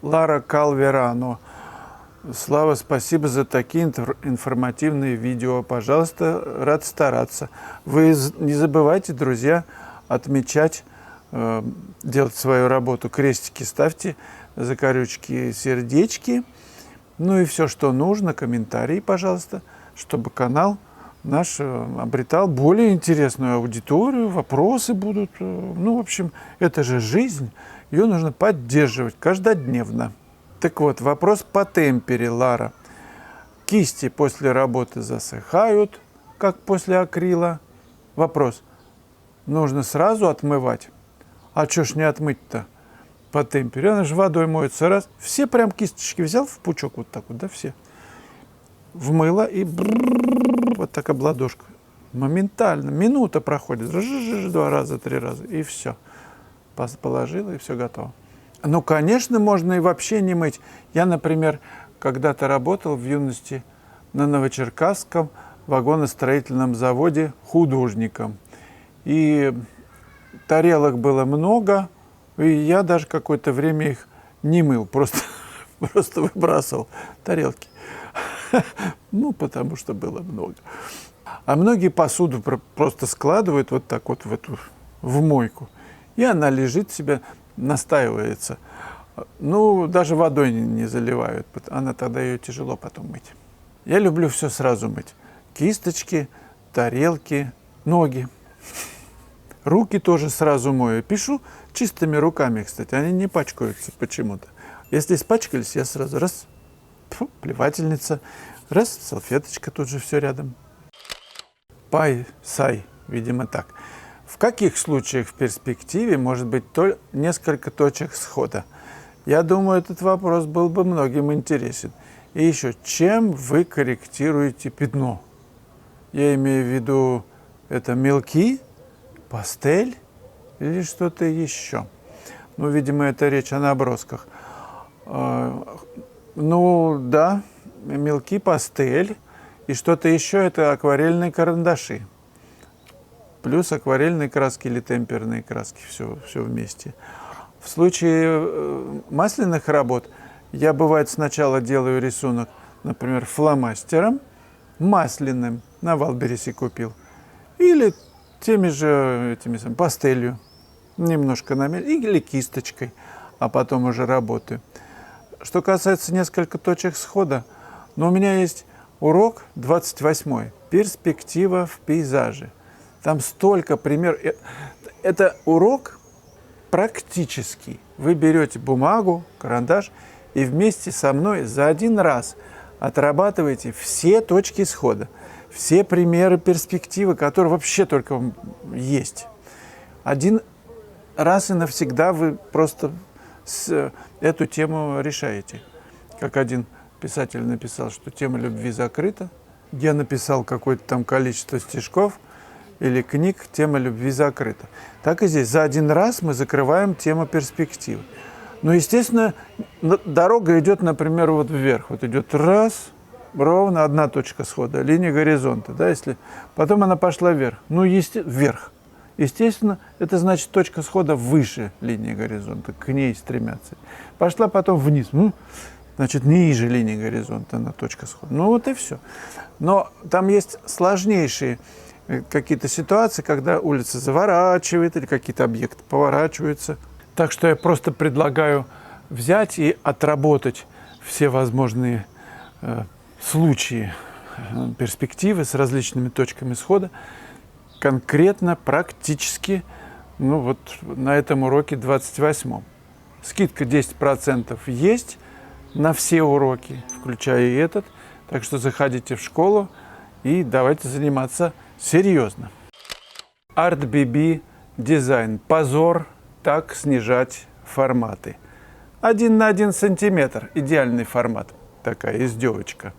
Лара Калверано. Слава, спасибо за такие информативные видео. Пожалуйста, рад стараться. Вы не забывайте, друзья, отмечать, делать свою работу. Крестики ставьте, закорючки, сердечки. Ну и все, что нужно, комментарии, пожалуйста, чтобы канал наш обретал более интересную аудиторию, вопросы будут. Ну, в общем, это же жизнь, ее нужно поддерживать каждодневно. Так вот, вопрос по темпере, Лара. Кисти после работы засыхают, как после акрила. Вопрос, нужно сразу отмывать? А чё ж не отмыть-то по темпере? Она же водой моется раз. Все прям кисточки взял в пучок вот так вот, да, все. Вмыла и вот так об ладошку. Моментально, минута проходит, 2 раза, 3 раза, и все. Положила, и все готово. Ну, конечно, можно и вообще не мыть. Я, например, когда-то работал в юности на Новочеркасском вагоностроительном заводе художником. И тарелок было много, и я даже какое-то время их не мыл, просто выбрасывал тарелки. Ну, потому что было много. А многие посуду просто складывают вот так вот в мойку, и она лежит себе, настаивается. Ну, даже водой не заливают, она тогда ее тяжело потом мыть. Я люблю все сразу мыть. Кисточки, тарелки, ноги. Руки тоже сразу мою. Пишу чистыми руками, кстати, они не пачкаются почему-то. Если испачкались, я сразу раз, плевательница, раз, салфеточка, тут же все рядом. Сай, видимо так. В каких случаях в перспективе может быть несколько точек схода? Я думаю, этот вопрос был бы многим интересен. И еще, чем вы корректируете пятно? Я имею в виду, это мелки, пастель или что-то еще? Ну, видимо, это речь о набросках. Ну, да, мелки, пастель. И что-то еще – это акварельные карандаши. Плюс акварельные краски или темперные краски, все вместе. В случае масляных работ я, бывает, сначала делаю рисунок, например, фломастером, масляным, на Валберисе купил, или теми же пастелью, немножко или кисточкой, а потом уже работаю. Что касается несколько точек схода, но у меня есть урок 28-й «Перспектива в пейзаже». Там столько примеров. Это урок практический. Вы берете бумагу, карандаш и вместе со мной за один раз отрабатываете все точки схода, все примеры перспективы, которые вообще только есть. Один раз и навсегда вы просто эту тему решаете. Как один писатель написал, что тема любви закрыта. Я написал какое-то там количество стишков или книг, тема любви закрыта. Так и здесь. За один раз мы закрываем тему перспективы. Ну, естественно, дорога идет, например, вот вверх. Вот идет раз, ровно одна точка схода, линия горизонта. Да, если... Потом она пошла вверх. Ну, вверх. Естественно, это значит точка схода выше линии горизонта, к ней стремятся. Пошла потом вниз. Значит, ниже линии горизонта на точка схода. Ну, вот и все. Но там есть сложнейшие какие-то ситуации, когда улица заворачивает или какие-то объекты поворачиваются. Так что я просто предлагаю взять и отработать все возможные случаи перспективы с различными точками схода, конкретно, практически, ну вот на этом уроке 28-м. Скидка 10% есть на все уроки, включая и этот. Так что заходите в школу и давайте заниматься серьезно. ArtBB дизайн. Позор так снижать форматы. 1 на 1 сантиметр. Идеальный формат. Такая издевочка.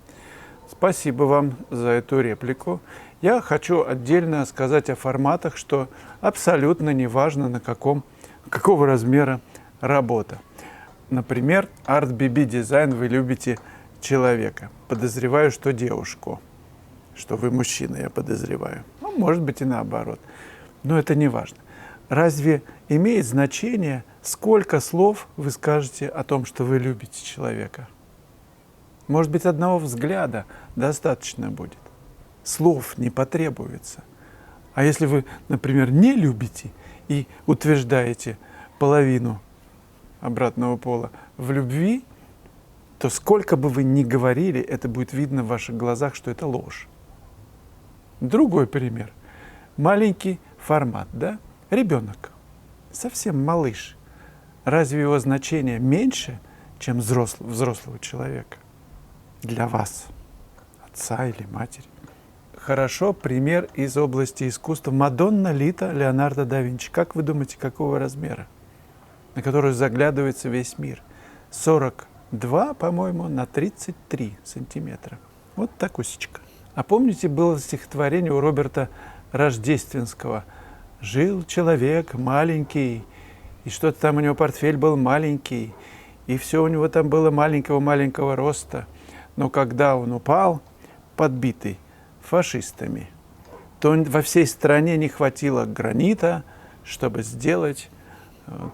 Спасибо вам за эту реплику. Я хочу отдельно сказать о форматах, что абсолютно неважно, какого размера работа. Например, ArtBB дизайн вы любите человека. Подозреваю, что девушку. Что вы мужчина, я подозреваю. Ну, может быть и наоборот. Но это не важно. Разве имеет значение Сколько слов вы скажете о том, что вы любите человека? Может быть, одного взгляда достаточно будет. Слов не потребуется. А если вы, например, не любите и утверждаете половину обратного пола в любви, то сколько бы вы ни говорили, это будет видно в ваших глазах, что это ложь. Другой пример. Маленький формат, да? Ребенок, совсем малыш. Разве его значение меньше, чем взрослого человека? Для вас, отца или матери. Хорошо, пример из области искусства. Мадонна Лита Леонардо да Винчи. Как вы думаете, какого размера? На которую заглядывается весь мир. 42, по-моему, на 33 сантиметра. Вот такусечка. А помните, было стихотворение у Роберта Рождественского? «Жил человек маленький, и что-то там у него портфель был маленький, и все у него там было маленького-маленького роста. Но когда он упал, подбитый фашистами, то во всей стране не хватило гранита, чтобы сделать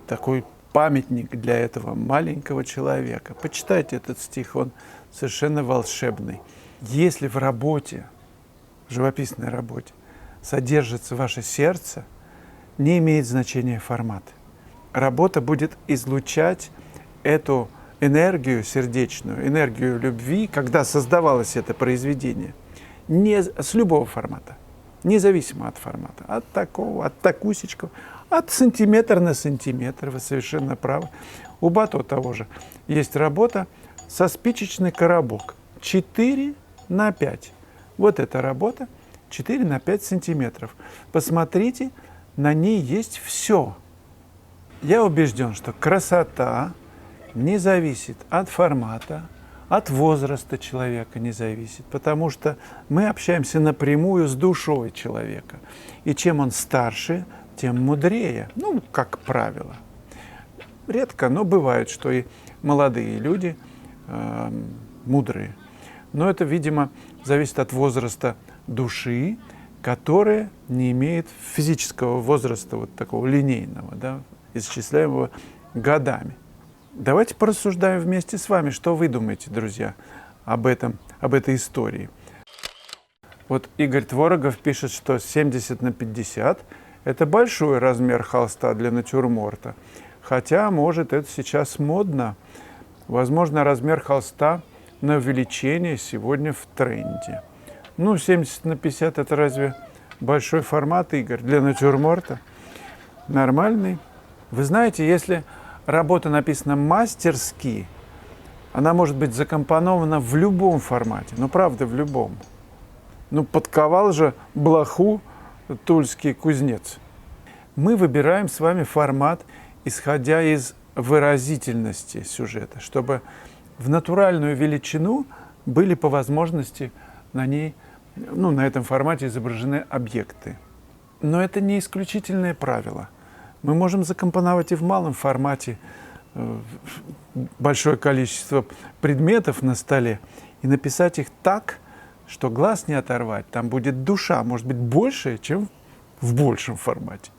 такой памятник для этого маленького человека». Почитайте этот стих, он совершенно волшебный. Если в работе, в живописной работе, содержится ваше сердце, не имеет значения формат. Работа будет излучать эту энергию сердечную, энергию любви, когда создавалось это произведение, не с любого формата, независимо от формата, от такого, от такусечкого, от сантиметра на сантиметр, вы совершенно правы. У Бато того же есть работа со спичечный коробок 4 на 5. Вот эта работа 4 на 5 сантиметров. Посмотрите, на ней есть все. Я убежден, что красота не зависит от формата, от возраста человека не зависит, потому что мы общаемся напрямую с душой человека. И чем он старше, тем мудрее, ну, как правило. Редко, но бывает, что и молодые люди мудрые. Но это, видимо, зависит от возраста души, которая не имеет физического возраста, вот такого линейного, да, исчисляемого годами. Давайте порассуждаем вместе с вами, что вы думаете, друзья, об этой истории. Вот Игорь Творогов пишет, что 70 на 50 – это большой размер холста для натюрморта. Хотя, может, это сейчас модно. Возможно, размер холста на увеличение сегодня в тренде. Ну, 70 на 50 – это разве большой формат, Игорь, для натюрморта? Нормальный. Вы знаете, если работа написана мастерски, она может быть закомпонована в любом формате. Ну, правда, в любом. Ну, подковал же блоху тульский кузнец. Мы выбираем с вами формат, исходя из выразительности сюжета, чтобы в натуральную величину были по возможности на ней, ну, на этом формате изображены объекты. Но это не исключительное правило. Мы можем закомпоновать и в малом формате большое количество предметов на столе и написать их так, что глаз не оторвать. Там будет душа, может быть, больше, чем в большем формате.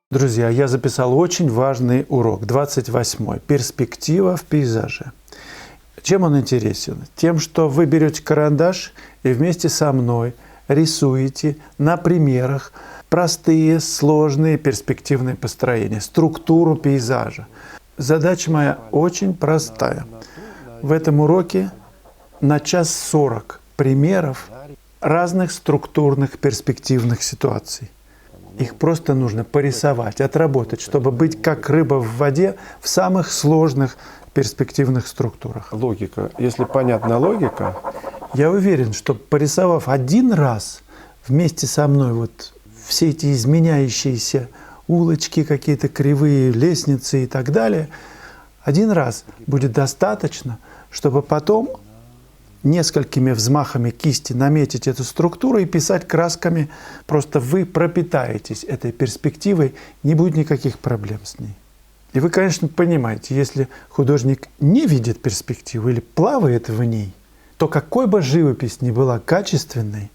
Друзья, я записал очень важный урок, 28-й, «Перспектива в пейзаже». Чем он интересен? Тем, что вы берете карандаш и вместе со мной рисуете на примерах простые, сложные перспективные построения, структуру пейзажа. Задача моя очень простая. В этом уроке на 1:40 примеров разных структурных перспективных ситуаций. Их просто нужно порисовать, отработать, чтобы быть как рыба в воде в самых сложных перспективных структурах. Логика. Если понятна логика, я уверен, что порисовав один раз вместе со мной вот все эти изменяющиеся улочки, какие-то кривые лестницы и так далее, один раз будет достаточно, чтобы потом несколькими взмахами кисти наметить эту структуру и писать красками. Просто вы пропитаетесь этой перспективой, не будет никаких проблем с ней. И вы, конечно, понимаете, если художник не видит перспективу или плавает в ней, то какой бы живопись ни была качественной,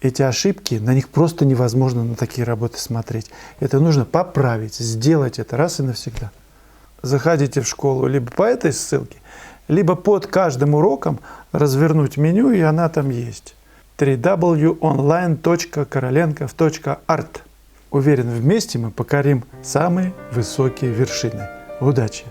эти ошибки, на них просто невозможно на такие работы смотреть. Это нужно поправить, сделать это раз и навсегда. Заходите в школу либо по этой ссылке, либо под каждым уроком развернуть меню, и она там есть. www.online.korolenkov.art. Уверен, вместе мы покорим самые высокие вершины. Удачи!